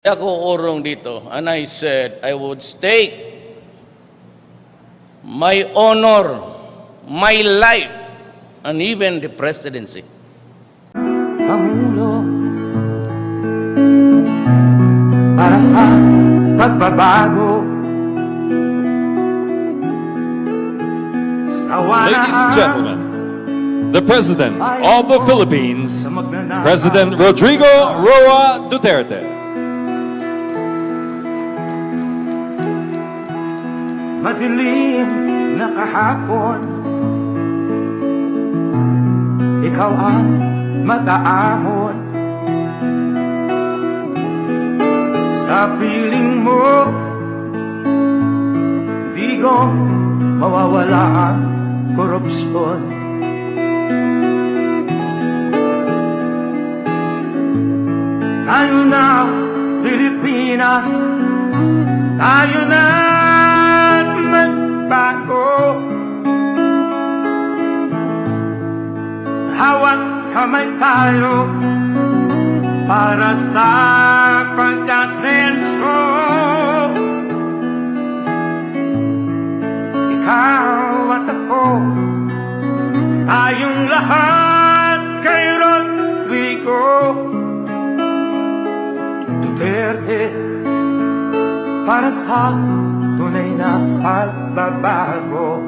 Ako urong dito, and I said I would stake my honor, my life, and even the presidency. Pangulo para sa pagbabago. Ladies and gentlemen, the President of the Philippines, President Rodrigo Roa Duterte. Madilim na kahapon, ikaw ang mataahon. Sa piling mo, di ko mawawala ang korupsyon. Tayo na, Pilipinas, tayo na magbago. Hawak kamay tayo para sa pag-asenso. Ikaw at ako, tayong lahat kay Rodrigo Duterte, para sa tunay na pagbabago.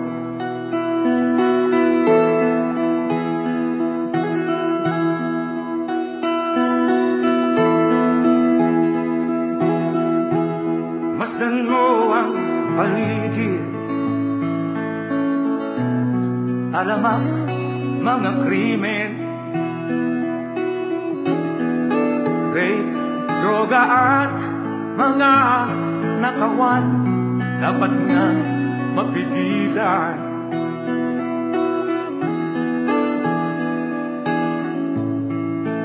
Masdan mo ang paligid, alam ang mga krimen, rape, droga at mga nakawan, dapat nga mapigilan.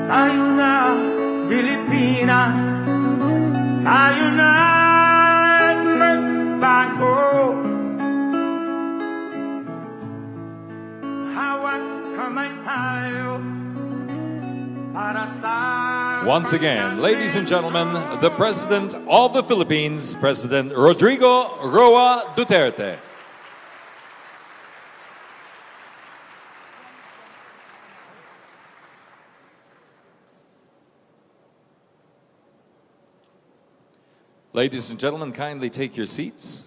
Tayo na, Pilipinas, tayo na magbago. Hawak kamay tayo para sa... Once again, ladies and gentlemen, the President of the Philippines, President Rodrigo Roa Duterte. Ladies and gentlemen, kindly take your seats.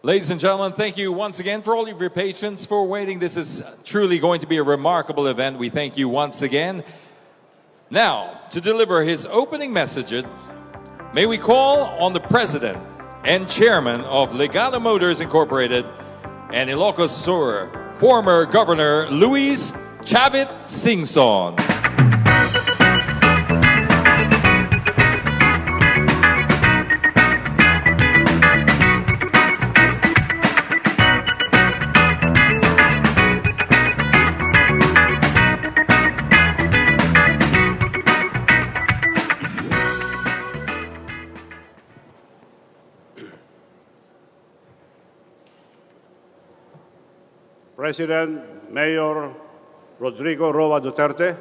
Ladies and gentlemen, thank you once again for all of your patience, for waiting. This is truly going to be a remarkable event. We thank you once again. Now, to deliver his opening message, may we call on the President and Chairman of Legado Motors Incorporated and Ilocos Sur, former Governor Luis Chavit Singson. President Mayor Rodrigo Roa Duterte,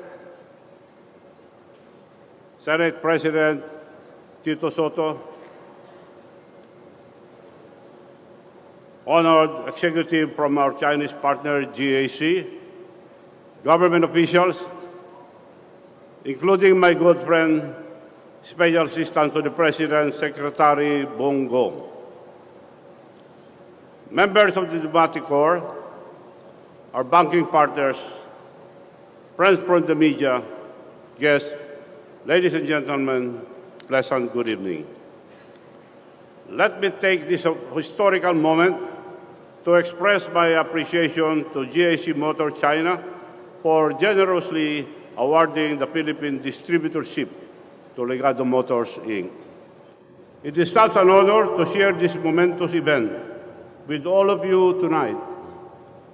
Senate President Tito Soto, honored executive from our Chinese partner GAC, government officials, including my good friend, Special Assistant to the President, Secretary Bongo, members of the diplomatic corps, our banking partners, friends from the media, guests, ladies and gentlemen, pleasant good evening. Let me take this historical moment to express my appreciation to GAC Motor China for generously awarding the Philippine distributorship to Legado Motors, Inc. It is such an honor to share this momentous event with all of you tonight.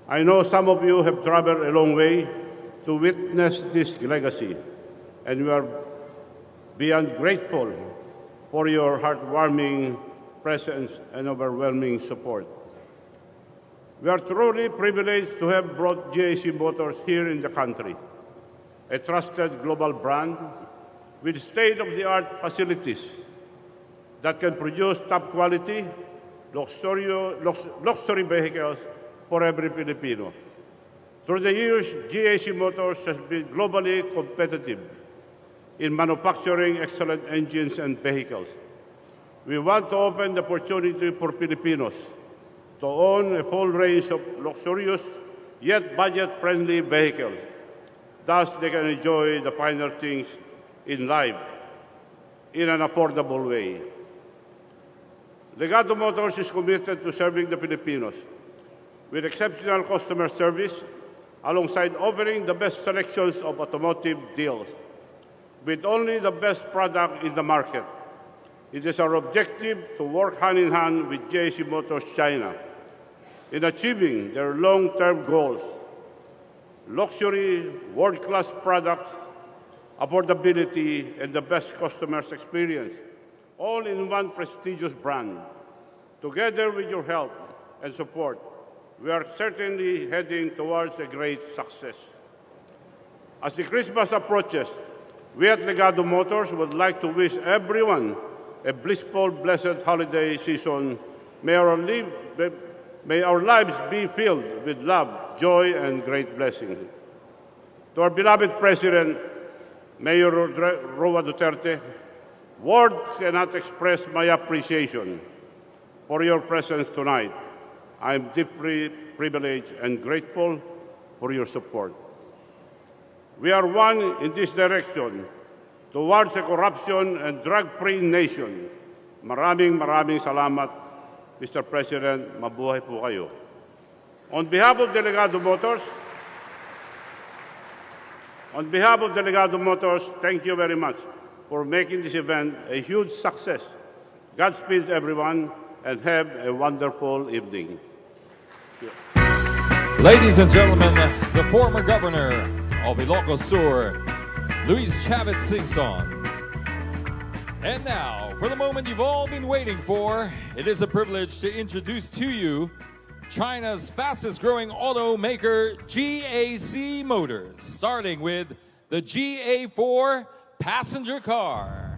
I know some of you have traveled a long way to witness this legacy, and we are beyond grateful for your heartwarming presence and overwhelming support. We are truly privileged to have brought GAC Motors here in the country, a trusted global brand with state-of-the-art facilities that can produce top-quality, luxury vehicles for every Filipino. Through the years, GAC Motors has been globally competitive in manufacturing excellent engines and vehicles. We want to open the opportunity for Filipinos to own a full range of luxurious yet budget-friendly vehicles. Thus, they can enjoy the finer things in life in an affordable way. Rogando Motors is committed to serving the Filipinos with exceptional customer service alongside offering the best selections of automotive deals with only the best product in the market. It is our objective to work hand in hand with GAC Motors China in achieving their long-term goals: luxury, world-class products, affordability, and the best customer's experience, all in one prestigious brand. Together with your help and support, we are certainly heading towards a great success. As the Christmas approaches, we at Rogando Motors would like to wish everyone a blissful, blessed holiday season. May our lives be filled with love, joy, and great blessings. To our beloved President, Mayor Rogando Duterte, words cannot express my appreciation for your presence tonight. I am deeply privileged and grateful for your support. We are one in this direction towards a corruption and drug-free nation. Maraming salamat, Mr. President. Mabuhay po kayo. On behalf of Rogando Motors, thank you very much for making this event a huge success. Godspeed, everyone, and have a wonderful evening. Ladies and gentlemen, the former governor of Ilocos Sur, Luis Chavez sings on. And now, for the moment you've all been waiting for, it is a privilege to introduce to you China's fastest growing automaker, GAC Motors, starting with the GA4 passenger car.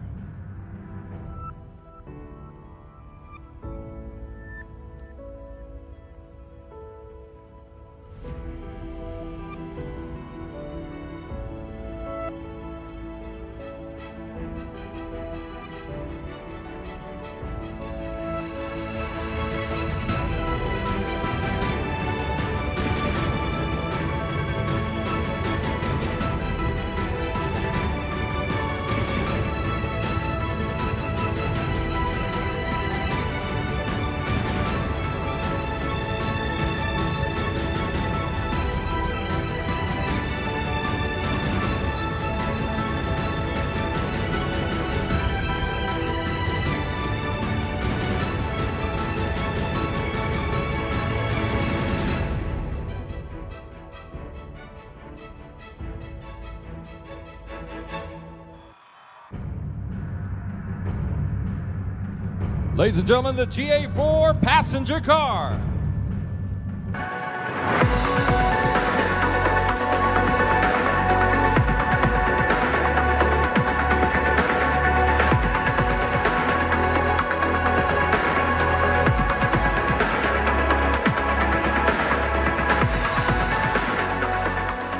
Ladies and gentlemen, the GA4 passenger car.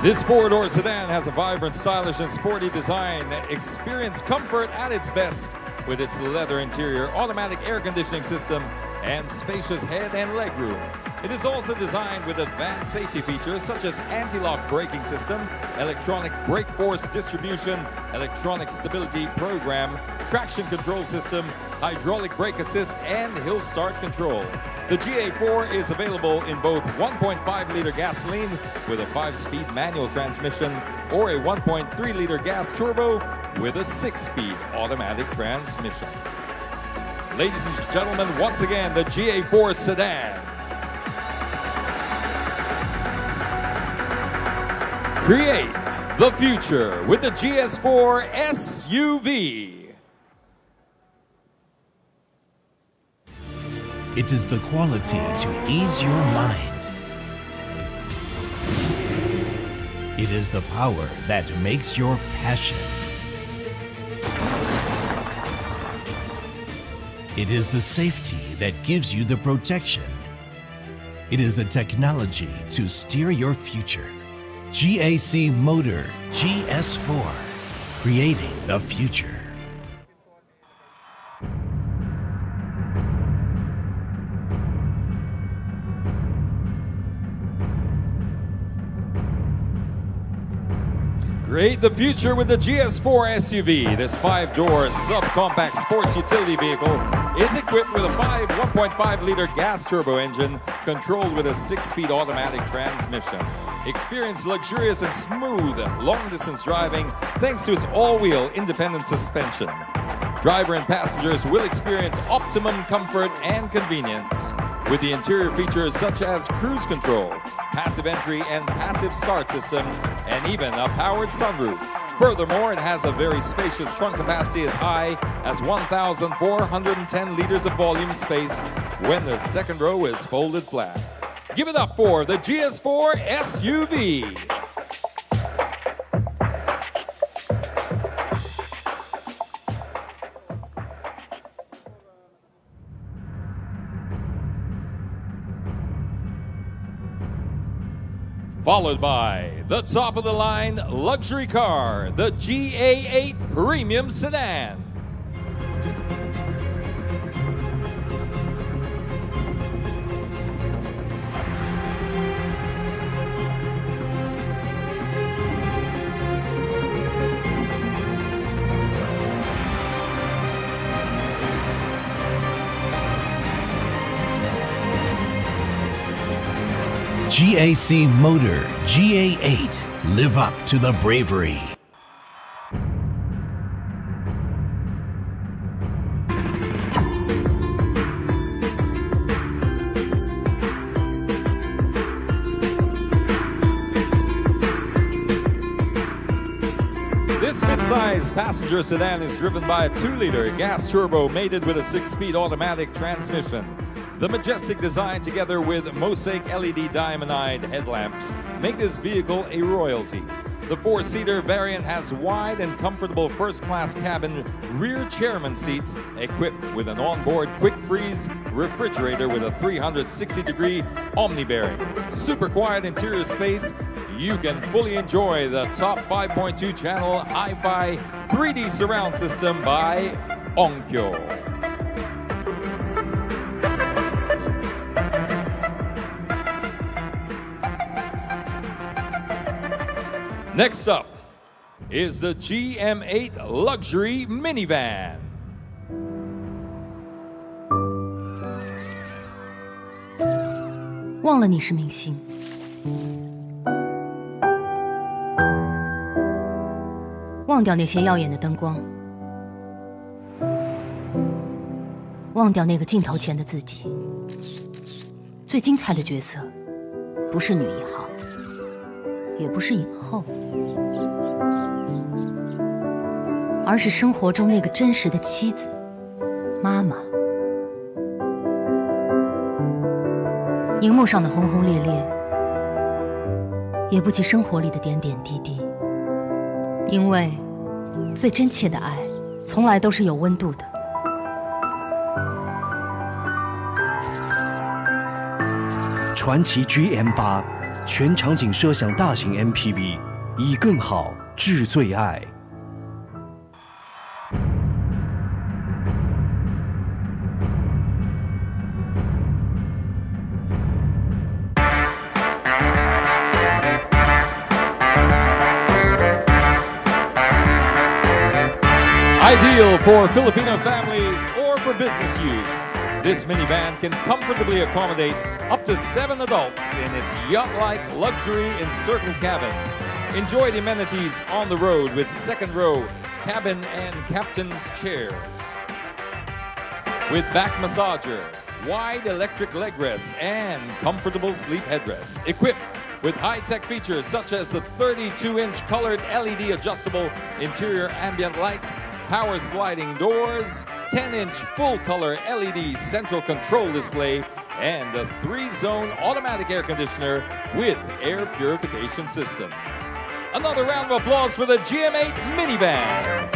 This four-door sedan has a vibrant, stylish, and sporty design. Experience comfort at its best with its leather interior, automatic air conditioning system, and spacious head and legroom. It is also designed with advanced safety features such as anti-lock braking system, electronic brake force distribution, electronic stability program, traction control system, hydraulic brake assist, and hill start control. The GA4 is available in both 1.5-liter gasoline with a 5-speed manual transmission or a 1.3-liter gas turbo with a 6-speed automatic transmission. Ladies and gentlemen, once again, the GA4 sedan. Create the future with the GS4 SUV. It is the quality to ease your mind It is the power that makes your passion. It is the safety that gives you the protection. It is the technology to steer your future. GAC Motor GS4, creating the future. Create the future with the GS4 SUV. This 5-door subcompact sports utility vehicle is equipped with a 1.5-liter gas turbo engine controlled with a 6-speed automatic transmission. Experience luxurious and smooth long-distance driving thanks to its all-wheel independent suspension. Driver and passengers will experience optimum comfort and convenience with the interior features such as cruise control, passive entry and passive start system, and even a powered sunroof. Furthermore, it has a very spacious trunk capacity as high as 1,410 liters of volume space when the second row is folded flat. Give it up for the GS4 SUV. Followed by the top-of-the-line luxury car, the GA8 Premium Sedan. GAC Motor GA8. Live up to the bravery. This mid-size passenger sedan is driven by a 2-liter gas turbo mated with a 6-speed automatic transmission. The majestic design together with mosaic LED diamond-eyed headlamps make this vehicle a royalty. The 4-seater variant has wide and comfortable first-class cabin rear chairman seats equipped with an onboard quick-freeze refrigerator with a 360-degree omni-bearing. Super quiet interior space. You can fully enjoy the top 5.2 channel hi-fi 3D surround system by Onkyo. Next up is the GM8 Luxury Minivan. 忘了你是明星，忘掉那些耀眼的灯光，忘掉那个镜头前的自己。最精彩的角色，不是女一号，也不是影后，而是生活中那个真实的妻子、妈妈。荧幕上的轰轰烈烈，也不及生活里的点点滴滴。因为最真切的爱，从来都是有温度的。传奇 GM8 全场景摄享大型 MPV， 以更好致最爱。Ideal for Filipino families or for business use, this minivan can comfortably accommodate up to 7 adults in its yacht-like luxury encircled cabin. Enjoy the amenities on the road with second row cabin and captain's chairs. With back massager, wide electric leg rests, and comfortable sleep headrests. Equipped with high-tech features such as the 32-inch colored LED adjustable interior ambient light, power sliding doors, 10-inch full-color LED central control display, and a 3-zone automatic air conditioner with air purification system. Another round of applause for the GM8 minivan.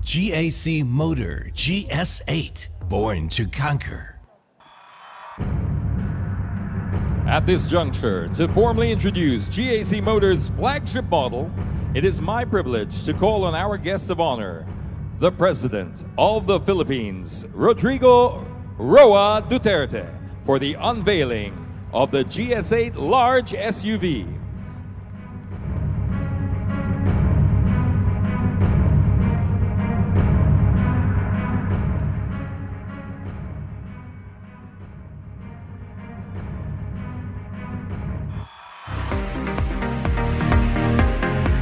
GAC Motor GS8, born to conquer. At this juncture, to formally introduce GAC Motors' flagship model, it is my privilege to call on our guest of honor, the President of the Philippines, Rodrigo Roa Duterte, for the unveiling of the GS8 large SUV.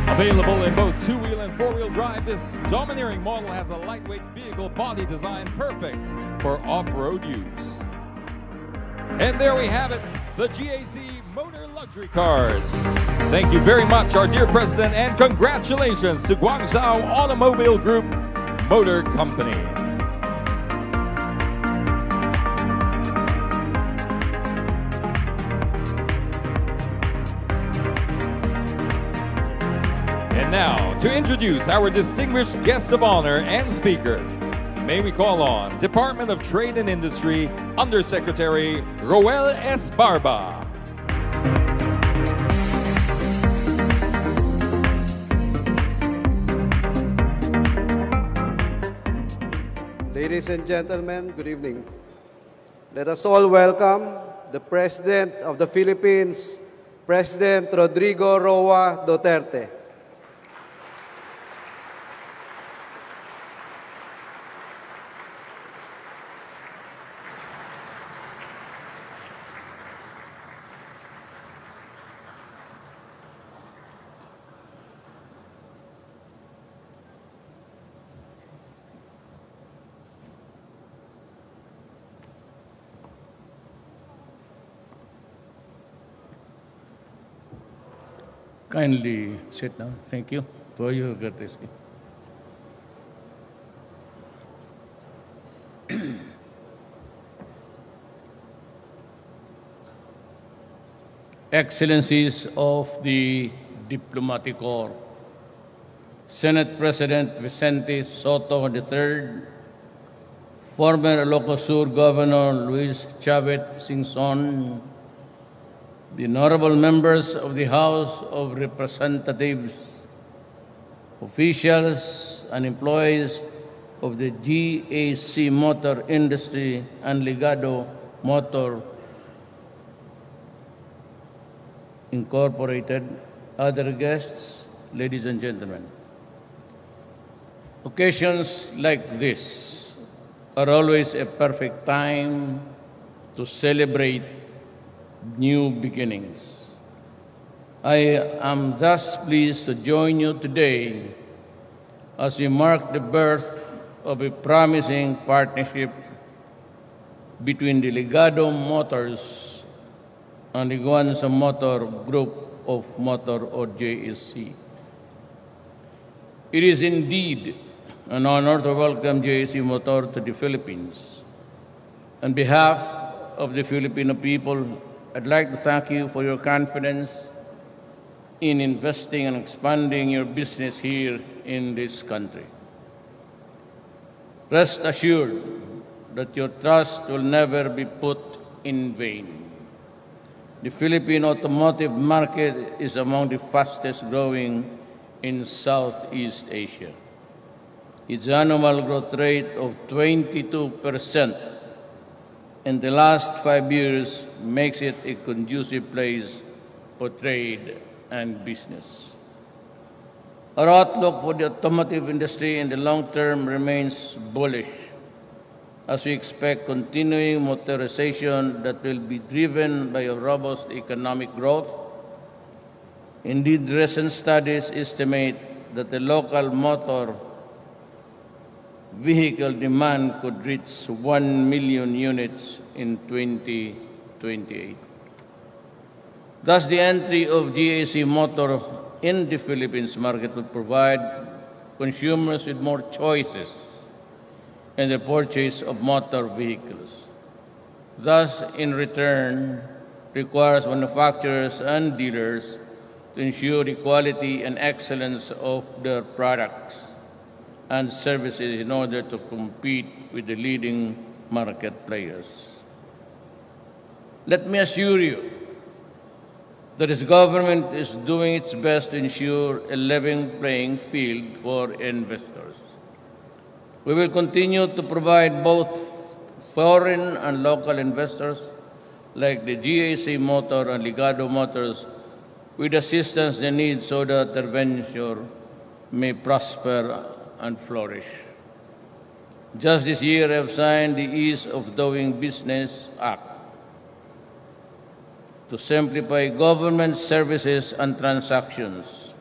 Available in both two-wheel and four-wheel drive, this domineering model has a lightweight vehicle body design perfect for off-road use. And there we have it, the GAC Motor Luxury Cars. Thank you very much, our dear President, and congratulations to Guangzhou Automobile Group Motor Company. And now, to introduce our distinguished guest of honor and speaker, may we call on Department of Trade and Industry Undersecretary Roel S. Barba. Ladies and gentlemen, good evening. Let us all welcome the President of the Philippines, President Rodrigo Roa Duterte. Kindly sit down. Thank you for your courtesy. Excellencies of the Diplomatic Corps, Senate President Vicente Soto III, former Ilocos Sur Governor Luis Chavez Singson, the honorable members of the House of Representatives, officials and employees of the GAC Motor Industry and Legado Motor Incorporated, other guests, ladies and gentlemen. Occasions like this are always a perfect time to celebrate new beginnings. I am thus pleased to join you today as we mark the birth of a promising partnership between the Legado Motors and the Guangzhou Motor Group of Motor, or JSC. It is indeed an honor to welcome JSC Motor to the Philippines. On behalf of the Filipino people, I'd like to thank you for your confidence in investing and expanding your business here in this country. Rest assured that your trust will never be put in vain. The Philippine automotive market is among the fastest growing in Southeast Asia. Its annual growth rate of 22% in the last 5 years makes it a conducive place for trade and business. Our outlook for the automotive industry in the long term remains bullish. as we expect continuing motorization that will be driven by a robust economic growth. Indeed, recent studies estimate that the local motor vehicle demand could reach 1 million units in 2028. Thus, the entry of GAC Motor in the Philippines market will provide consumers with more choices in the purchase of motor vehicles. Thus, in return, requires manufacturers and dealers to ensure the quality and excellence of their products and services in order to compete with the leading market players. Let me assure you that this government is doing its best to ensure a level playing field for investors. We will continue to provide both foreign and local investors like the GAC Motor and Ligado Motors with assistance they need so that their venture may prosper and flourish. Just this year, I have signed the Ease of Doing Business Act to simplify government services and transactions.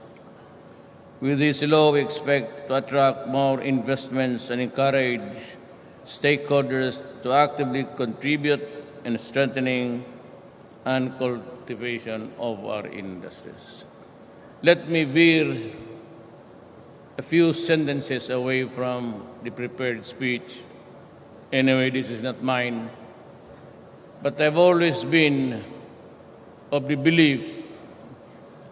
With this law, we expect to attract more investments and encourage stakeholders to actively contribute in strengthening and cultivation of our industries. Let me veer a few sentences away from the prepared speech. Anyway, this is not mine. But I've always been of the belief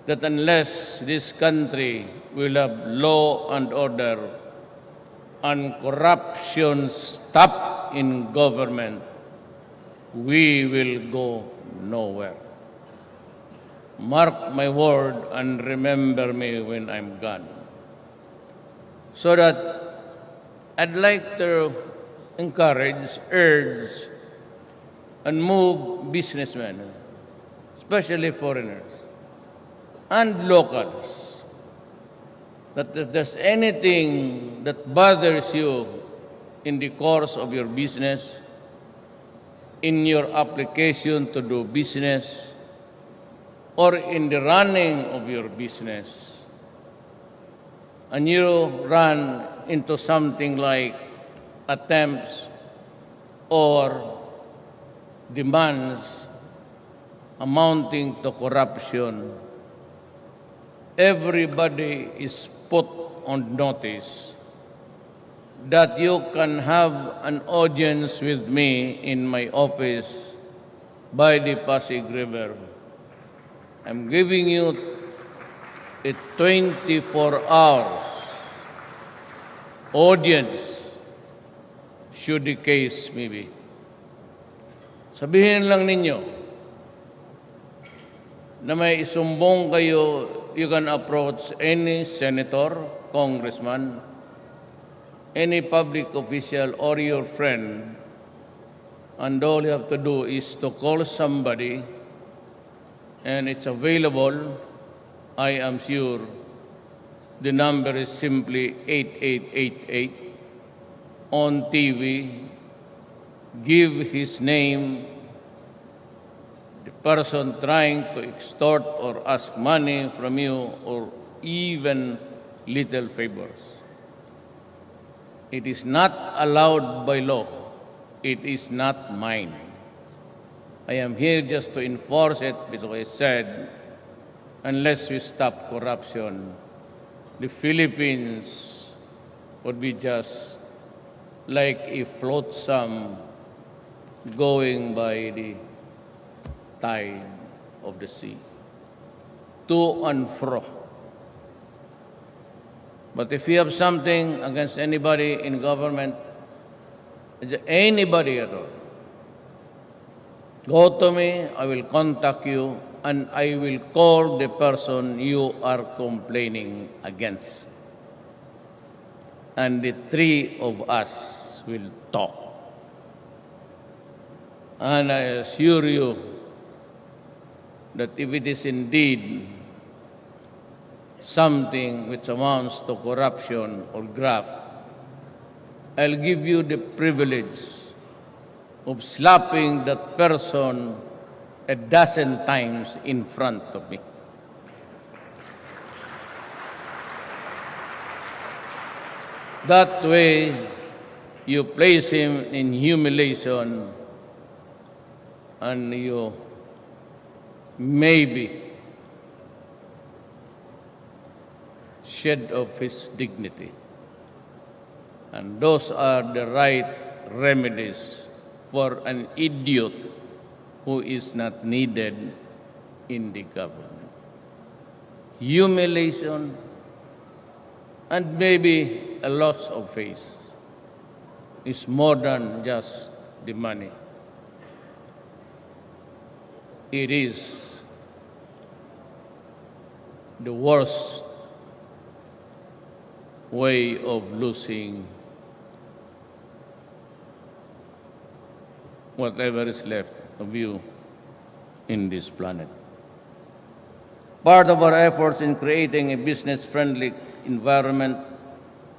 that unless this country will have law and order and corruption stop in government, we will go nowhere. Mark my word and remember me when I'm gone. So that I'd like to encourage, urge, and move businessmen, especially foreigners, and locals, that if there's anything that bothers you in the course of your business, in your application to do business, or in the running of your business, and you run into something like attempts or demands amounting to corruption, everybody is put on notice that you can have an audience with me in my office by the Pasig River. I'm giving you a 24 hours audience, should the case may be. Sabihin lang ninyo na may isumbong kayo, you can approach any senator, congressman, any public official, or your friend, and all you have to do is to call somebody, and it's available. I am sure the number is simply 8888 on TV. Give his name, the person trying to extort or ask money from you, or even little favors. It is not allowed by law. It is not mine. I am here just to enforce it, because I said, unless we stop corruption, the Philippines would be just like a flotsam going by the tide of the sea, to and fro. But if you have something against anybody in government, anybody at all, go to me, I will contact you, and I will call the person you are complaining against. And the three of us will talk. And I assure you that if it is indeed something which amounts to corruption or graft, I'll give you the privilege of slapping that person a dozen times in front of me. That way, you place him in humiliation and you maybe shed off his dignity. And those are the right remedies for an idiot who is not needed in the government. Humiliation and maybe a loss of face is more than just the money. It is the worst way of losing whatever is left of you in this planet. Part of our efforts in creating a business-friendly environment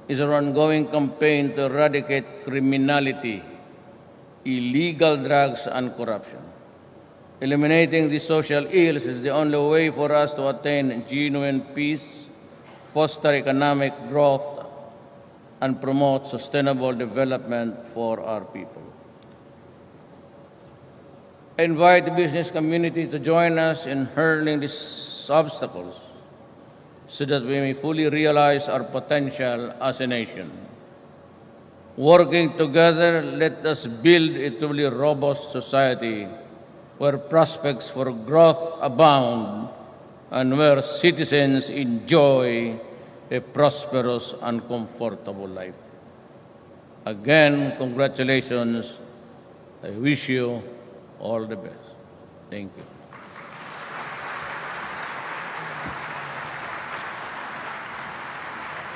is our ongoing campaign to eradicate criminality, illegal drugs, and corruption. Eliminating these social ills is the only way for us to attain genuine peace, foster economic growth, and promote sustainable development for our people. I invite the business community to join us in hurling these obstacles so that we may fully realize our potential as a nation. Working together, let us build a truly robust society where prospects for growth abound and where citizens enjoy a prosperous and comfortable life. Again, congratulations. I wish you all the best. Thank you.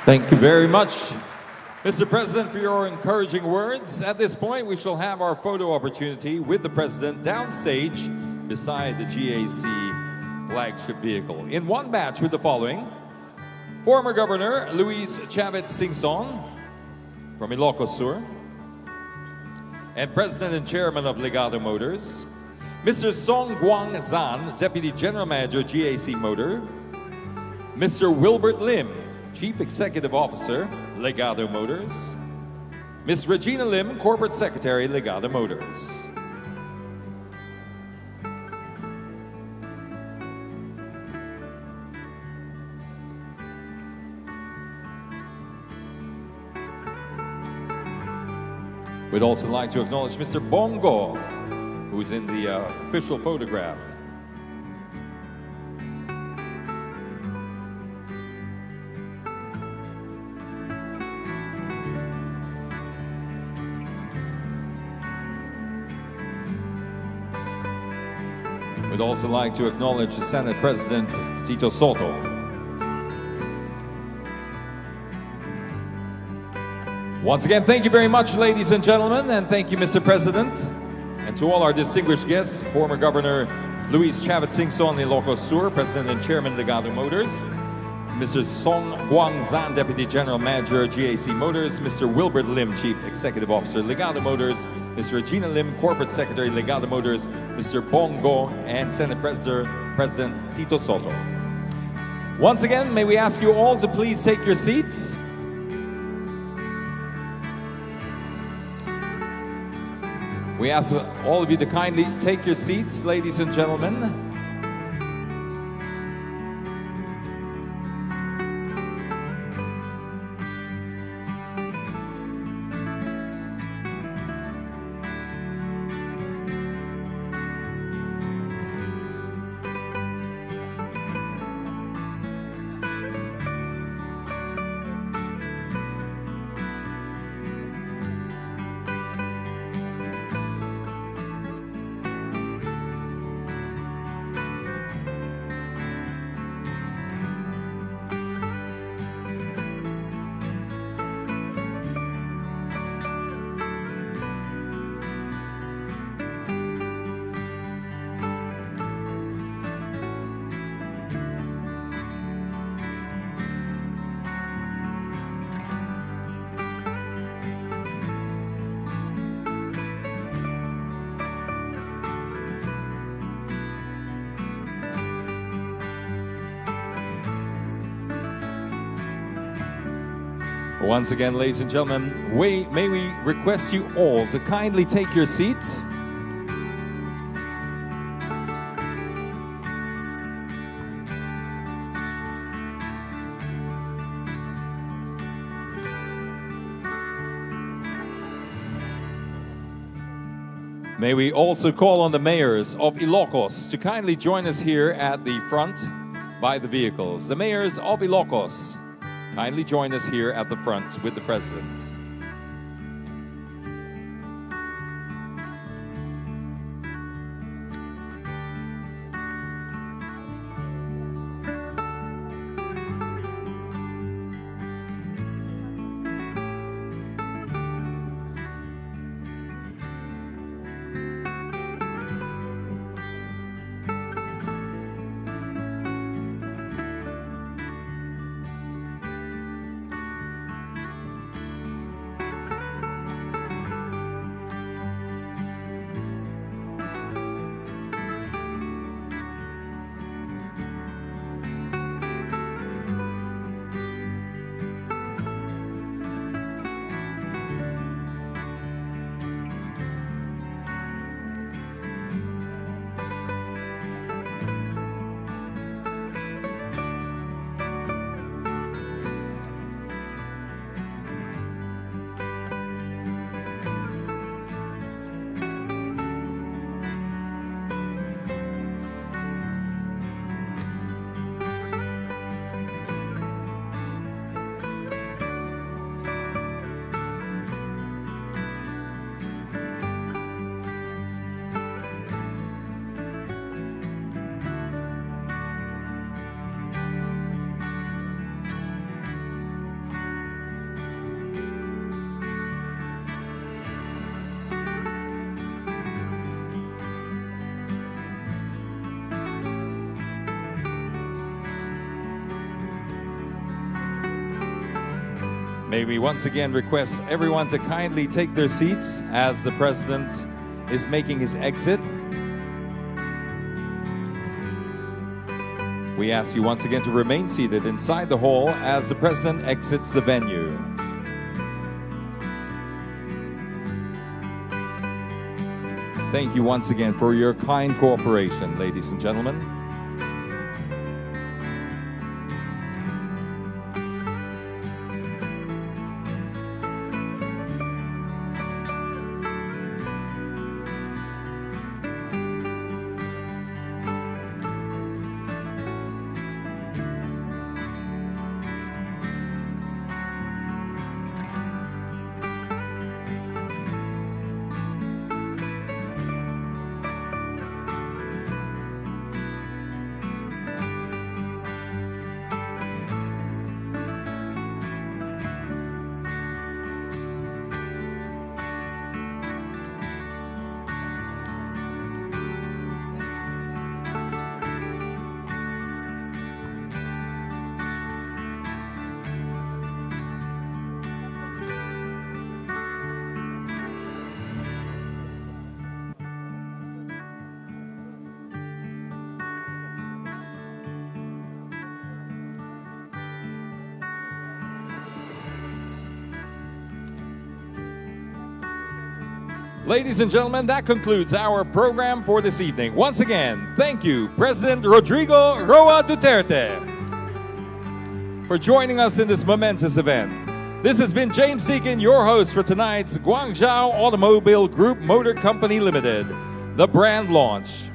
Thank you very much, Mr. President, for your encouraging words. At this point, we shall have our photo opportunity with the President downstage beside the GAC flagship vehicle. In one batch with the following: former Governor Luis Chavez Singson from Ilocos Sur, and President and Chairman of Legado Motors, Mr. Song Guang Zan, Deputy General Manager, GAC Motor, Mr. Wilbert Lim, Chief Executive Officer, Legado Motors, Ms. Regina Lim, Corporate Secretary, Legado Motors. We'd also like to acknowledge Mr. Bongo, who's in the official photograph. We'd also like to acknowledge the Senate President, Tito Soto. Once again, thank you very much, ladies and gentlemen, and thank you, Mr. President. And to all our distinguished guests, former Governor Luis Chavez Singson, Ilocos Sur, President and Chairman, Legado Motors, Mr. Song Guang Zan, Deputy General Manager, GAC Motors, Mr. Wilbert Lim, Chief Executive Officer, Legado Motors, Ms. Regina Lim, Corporate Secretary, Legado Motors, Mr. Bongo, and Senate President Tito Soto. Once again, may we ask you all to please take your seats. We ask all of you to kindly take your seats, ladies and gentlemen. Once again, ladies and gentlemen, may we request you all to kindly take your seats. May we also call on the mayors of Ilocos to kindly join us here at the front by the vehicles. The mayors of Ilocos, kindly join us here at the front with the President. May we once again request everyone to kindly take their seats as the President is making his exit. We ask you once again to remain seated inside the hall as the President exits the venue. Thank you once again for your kind cooperation, ladies and gentlemen. Ladies and gentlemen, that concludes our program for this evening. Once again, thank you, President Rodrigo Roa Duterte, for joining us in this momentous event. This has been James Deacon, your host for tonight's Guangzhou Automobile Group Motor Company Limited, the brand launch.